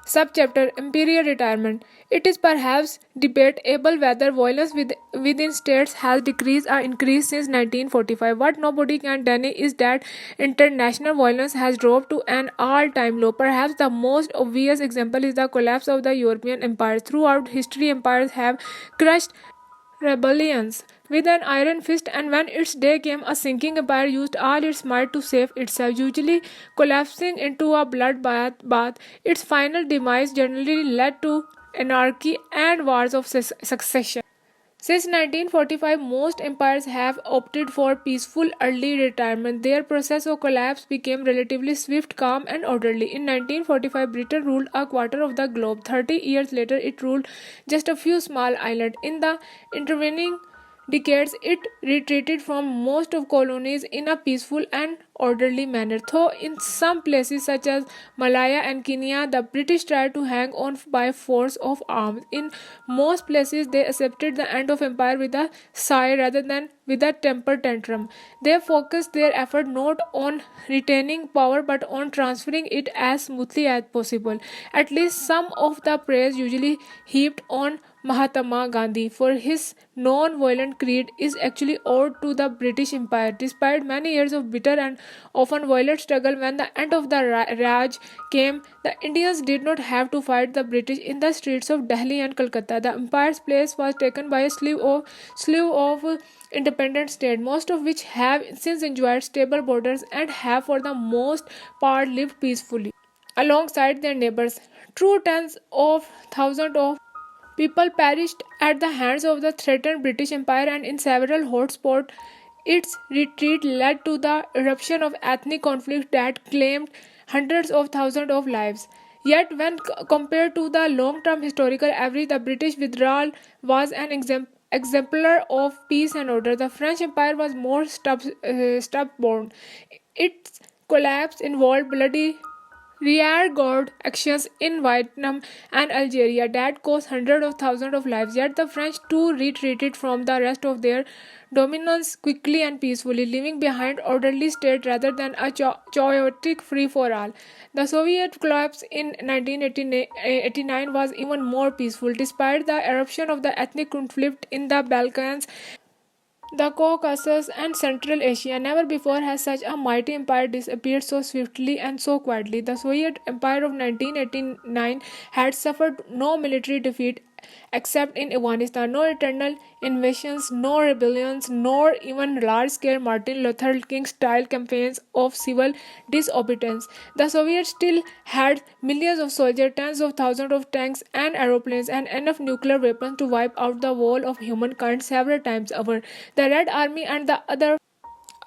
Subchapter Imperial Retirement. It is perhaps debatable whether violence within states has decreased or increased since 1945. What nobody can deny is that international violence has dropped to an all-time low. Perhaps the most obvious example is the collapse of the European empires. Throughout history, empires have crushed rebellions with an iron fist, and when its day came, a sinking empire used all its might to save itself, usually collapsing into a bloodbath. Its final demise generally led to anarchy and wars of succession. Since 1945, most empires have opted for peaceful early retirement. Their process of collapse became relatively swift, calm, and orderly. In 1945, Britain ruled a quarter of the globe. 30 years later, it ruled just a few small islands. In the intervening decades, it retreated from most of colonies in a peaceful and orderly manner. Though in some places such as Malaya and Kenya, the British tried to hang on by force of arms. In most places, they accepted the end of empire with a sigh rather than with a temper tantrum. They focused their effort not on retaining power but on transferring it as smoothly as possible. At least some of the praise usually heaped on Mahatma Gandhi for his non-violent creed is actually owed to the British Empire. Despite many years of bitter and often violent struggle, when the end of the Raj came, the Indians did not have to fight the British in the streets of Delhi and Calcutta. The empire's place was taken by a slew of independent states, most of which have since enjoyed stable borders and have for the most part lived peacefully alongside their neighbors. True, tens of thousands of people perished at the hands of the threatened British Empire, and in several hotspots, its retreat led to the eruption of ethnic conflict that claimed hundreds of thousands of lives. Yet, when compared to the long term historical average, the British withdrawal was an exemplar of peace and order. The French Empire was more stubborn. Its collapse involved bloody rearguard actions in Vietnam and Algeria that cost hundreds of thousands of lives, yet the French too retreated from the rest of their dominance quickly and peacefully, leaving behind orderly state rather than a chaotic free-for-all. The Soviet collapse in 1989 was even more peaceful, despite the eruption of the ethnic conflict in the Balkans, the Caucasus, and Central Asia. Never before has such a mighty empire disappeared so swiftly and so quietly. The Soviet Empire of 1989 had suffered no military defeat except in Afghanistan, no internal invasions, no rebellions, nor even large scale Martin Luther King style campaigns of civil disobedience. The Soviets still had millions of soldiers, tens of thousands of tanks and aeroplanes, and enough nuclear weapons to wipe out the whole of humankind several times over. The Red Army and the other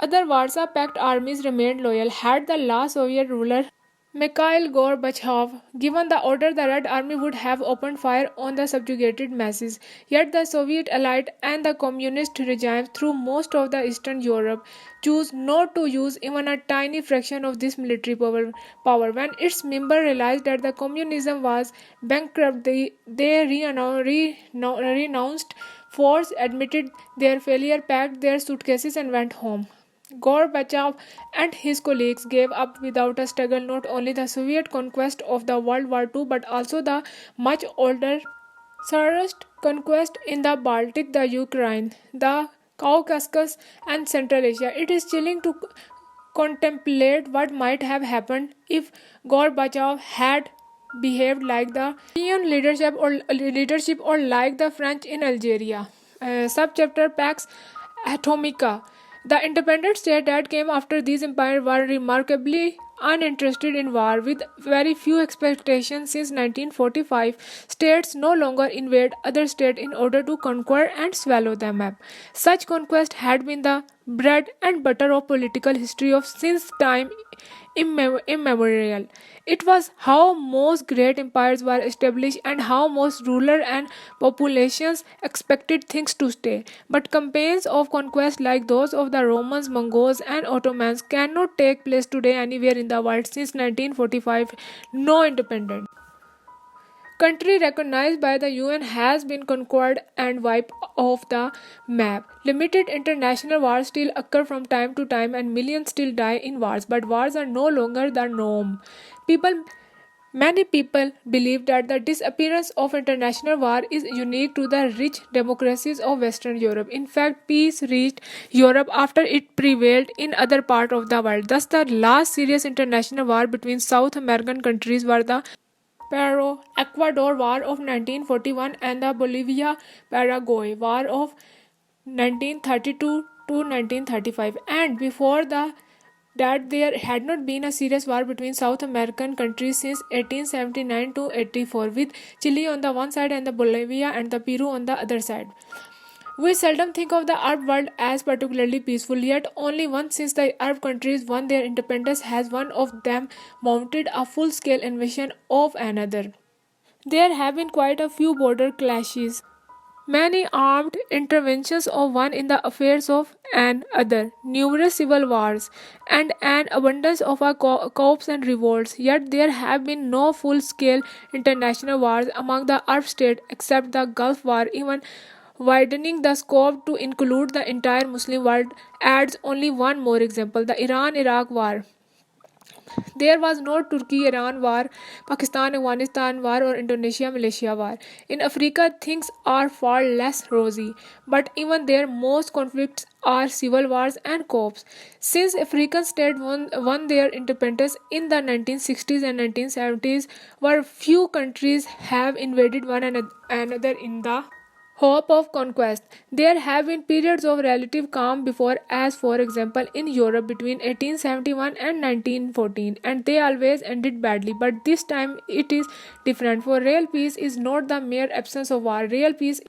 Warsaw Pact armies remained loyal. Had the last Soviet ruler Mikhail Gorbachev given the order, the Red Army would have opened fire on the subjugated masses. Yet the Soviet elite and the communist regimes through most of the Eastern Europe chose not to use even a tiny fraction of this military power. When its members realized that the communism was bankrupt, they renounced force, admitted their failure, packed their suitcases, and went home. Gorbachev and his colleagues gave up without a struggle not only the Soviet conquest of the World War II but also the much older Tsarist conquest in the Baltic, the Ukraine, the Caucasus, and Central Asia. It is chilling to contemplate what might have happened if Gorbachev had behaved like the European leadership or like the French in Algeria. Subchapter Pax Atomica. The independent states that came after these empires were remarkably uninterested in war, with very few expectations. Since 1945, states no longer invade other states in order to conquer and swallow them up. Such conquest had been the bread and butter of political history of since time immemorial. It was how most great empires were established and how most rulers and populations expected things to stay. But campaigns of conquest like those of the Romans, Mongols, and Ottomans cannot take place today anywhere in the world. Since 1945, no independent country recognized by the UN has been conquered and wiped off the map. Limited international wars still occur from time to time and millions still die in wars, but wars are no longer the norm. People Many people believe that the disappearance of international war is unique to the rich democracies of Western Europe. In fact, peace reached Europe after it prevailed in other parts of the world. Thus, the last serious international war between South American countries were the Peru-Ecuador War of 1941 and the Bolivia-Paraguay War of 1932 to 1935. And before that there had not been a serious war between South American countries since 1879 to 84, with Chile on the one side and the Bolivia and the Peru on the other side. We seldom think of the Arab world as particularly peaceful, yet only once since the Arab countries won their independence has one of them mounted a full-scale invasion of another. There have been quite a few border clashes, many armed interventions of one in the affairs of another, numerous civil wars, and an abundance of coups and revolts. Yet there have been no full-scale international wars among the Arab states except the Gulf War. Even widening the scope to include the entire Muslim world adds only one more example, the Iran-Iraq War. There was no Turkey Iran war, Pakistan Afghanistan war, or Indonesia Malaysia war. In Africa, things are far less rosy, but even there, most conflicts are civil wars and coups. Since African states won their independence in the 1960s and 1970s, where few countries have invaded one another in the hope of conquest. There have been periods of relative calm before, as for example in Europe between 1871 and 1914, and they always ended badly. But this time it is different, for real peace is not the mere absence of war. Real peace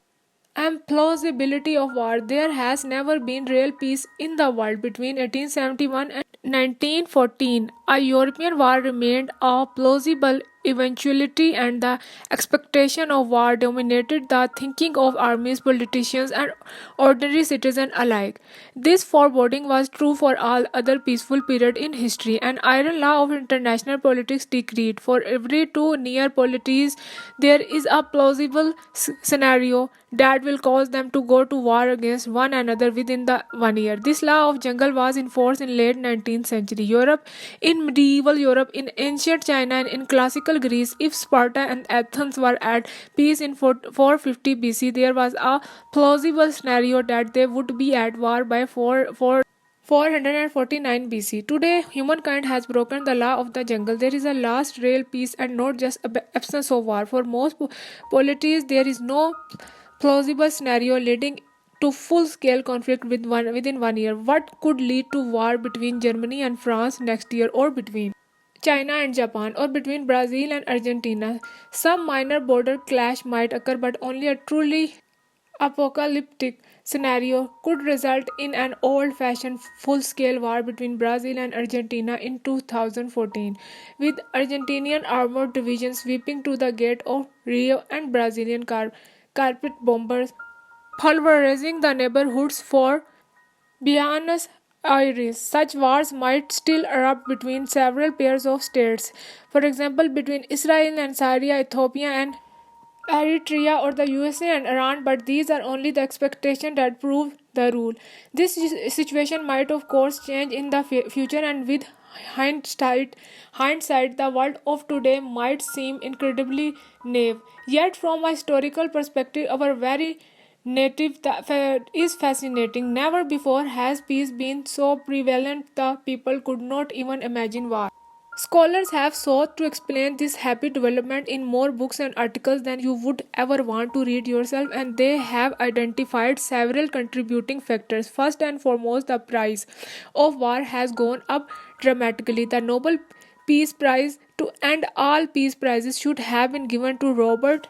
and plausibility of war. There has never been real peace in the world between 1871 and 1914. A European war remained a plausible eventuality, and the expectation of war dominated the thinking of armies, politicians, and ordinary citizens alike. This foreboding was true for all other peaceful period in history. An iron law of international politics decreed for every two near polities there is a plausible scenario that will cause them to go to war against one another within the 1 year. This law of jungle was in force in late 19th century Europe, in medieval Europe, in ancient China, and in classical Greece. If Sparta and Athens were at peace in 450 BC, there was a plausible scenario that they would be at war by 449 BC. Today, humankind has broken the law of the jungle. There is a last real peace and not just absence of war. For most polities, there is no plausible scenario leading to full-scale conflict within 1 year. What could lead to war between Germany and France next year, or between China and Japan, or between Brazil and Argentina? Some minor border clash might occur, but only a truly apocalyptic scenario could result in an old-fashioned full-scale war between Brazil and Argentina in 2014, with Argentinian armored divisions sweeping to the gate of Rio and Brazilian carpet bombers pulverizing the neighborhoods for Buenos Aires. Such wars might still erupt between several pairs of states, for example, between Israel and Syria, Ethiopia and Eritrea, or the USA and Iran, but these are only the expectations that prove the rule. This situation might, of course, change in the future, and with hindsight, the world of today might seem incredibly naive. Yet, from a historical perspective, our very native is fascinating. Never before has peace been so prevalent the people could not even imagine war. Scholars have sought to explain this happy development in more books and articles than you would ever want to read yourself, and they have identified several contributing factors. First and foremost, the price of war has gone up dramatically. The Nobel Peace Prize to end all peace prizes should have been given to Robert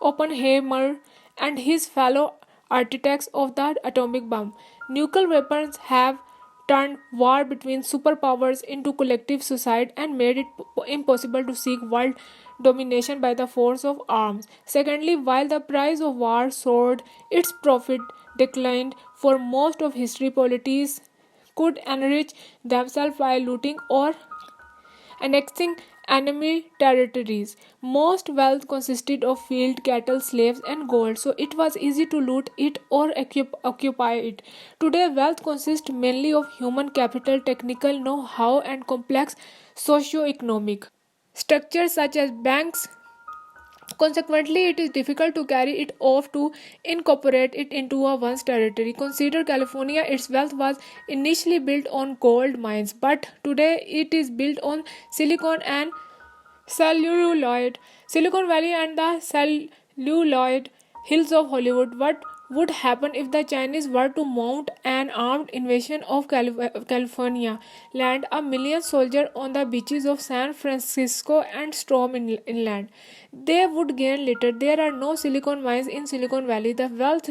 Oppenheimer and his fellow architects of the atomic bomb. Nuclear weapons have turned war between superpowers into collective suicide and made it impossible to seek world domination by the force of arms. Secondly, while the price of war soared, its profit declined. For most of history, polities could enrich themselves by looting or annexing enemy territories. Most wealth consisted of field, cattle, slaves, and gold, so it was easy to loot it or occupy it. Today, wealth consists mainly of human capital, technical know how, and complex socio-economic structures such as banks. Consequently, it is difficult to carry it off to incorporate it into one's territory. Consider California, its wealth was initially built on gold mines, but today it is built on silicon and celluloid. Silicon Valley and the celluloid hills of Hollywood. What would happen if the Chinese were to mount an armed invasion of California, land a million soldiers on the beaches of San Francisco, and storm inland? They would gain little. There are no silicon mines in Silicon Valley. The wealth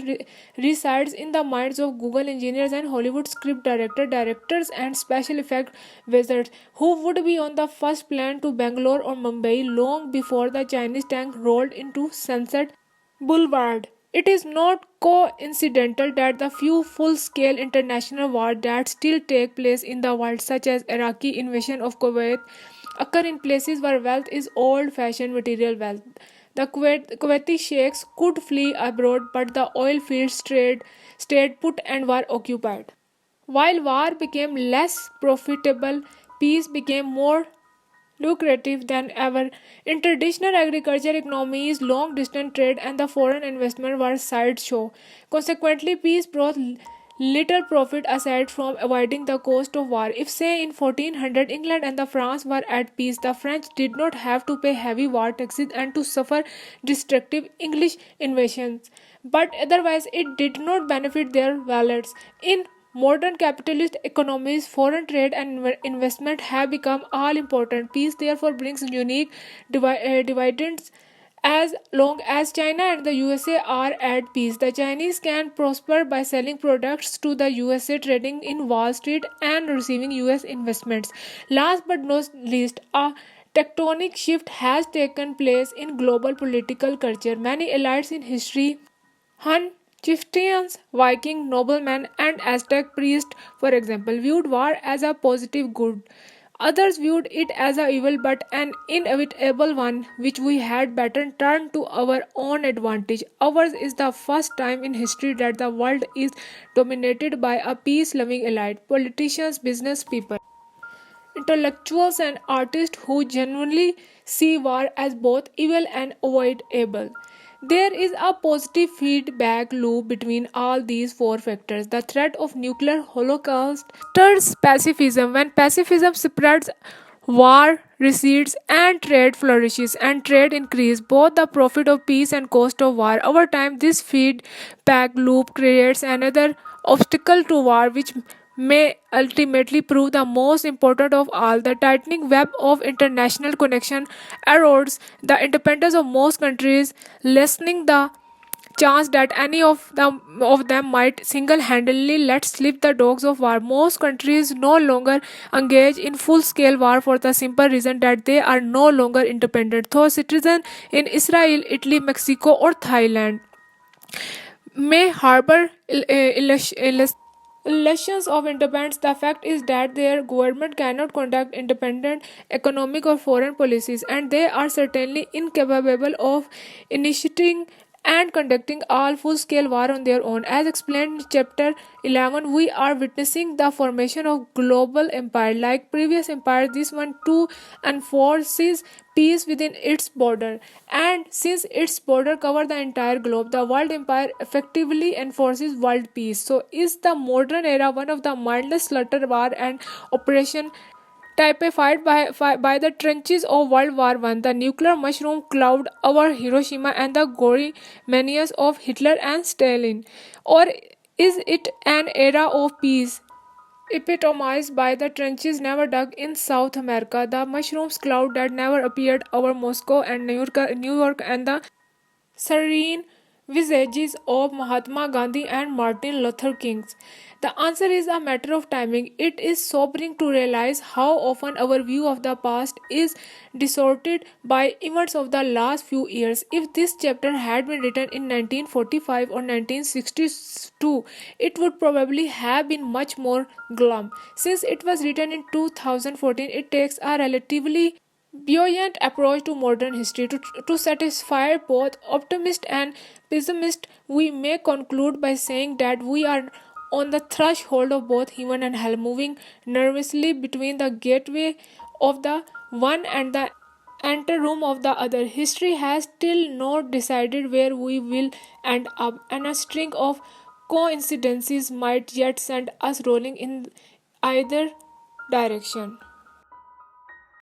resides in the minds of Google engineers and Hollywood script directors, and special effect wizards who would be on the first plane to Bangalore or Mumbai long before the Chinese tank rolled into Sunset Boulevard. It is not coincidental that the few full-scale international wars that still take place in the world, such as Iraqi invasion of Kuwait, occur in places where wealth is old-fashioned material wealth. The Kuwaiti sheikhs could flee abroad, but the oil fields stayed put and were occupied. While war became less profitable, peace became more lucrative than ever. In traditional agriculture economies, long distance trade and the foreign investment were sideshow. Consequently, peace brought little profit aside from avoiding the cost of war. If, say, in 1400 England and the France were at peace, the French did not have to pay heavy war taxes and to suffer destructive English invasions. But otherwise, it did not benefit their wallets. In modern capitalist economies, foreign trade and investment have become all important. Peace therefore brings unique dividends. As long as China and the USA are at peace, the Chinese can prosper by selling products to the USA, trading in Wall Street, and receiving US investments. Last but not least, a tectonic shift has taken place in global political culture. Many elites in history, Hun, chieftains, Viking noblemen, and Aztec priests, for example, viewed war as a positive good. Others viewed it as a evil but an inevitable one, which we had better turn to our own advantage. Ours is the first time in history that the world is dominated by a peace loving elite, politicians, business people, intellectuals, and artists who genuinely see war as both evil and avoidable. There is a positive feedback loop between all these four factors. The threat of nuclear holocaust stirs pacifism. When pacifism spreads, war recedes and trade flourishes, and trade increases both the profit of peace and cost of war. Over time, this feedback loop creates another obstacle to war, which may ultimately prove the most important of all. The tightening web of international connection erodes the independence of most countries, lessening the chance that any of them might single-handedly let slip the dogs of war. Most countries no longer engage in full-scale war for the simple reason that they are no longer independent. Though citizens in Israel, Italy, Mexico, or Thailand may harbor illusions of independence, the fact is that their government cannot conduct independent economic or foreign policies, and they are certainly incapable of initiating and conducting all full-scale war on their own. As explained in chapter 11, we are witnessing the formation of global empire. Like previous empires, this one too enforces peace within its border. And since its border cover the entire globe, the world empire effectively enforces world peace. So is the modern era one of the mindless slaughter, war, and oppression typified by the trenches of World War One, the nuclear mushroom cloud over Hiroshima, and the gory manias of Hitler and Stalin? Or is it an era of peace epitomized by the trenches never dug in South America, the mushrooms cloud that never appeared over Moscow and New York, and the serene visages of Mahatma Gandhi and Martin Luther King? The answer is a matter of timing. It is sobering to realize how often our view of the past is distorted by events of the last few years. If this chapter had been written in 1945 or 1962, it would probably have been much more glum. Since it was written in 2014, it takes a relatively buoyant approach to modern history. To satisfy both optimist and pessimist, we may conclude by saying that we are on the threshold of both heaven and hell, moving nervously between the gateway of the one and the anteroom of the other. History has still not decided where we will end up, and a string of coincidences might yet send us rolling in either direction.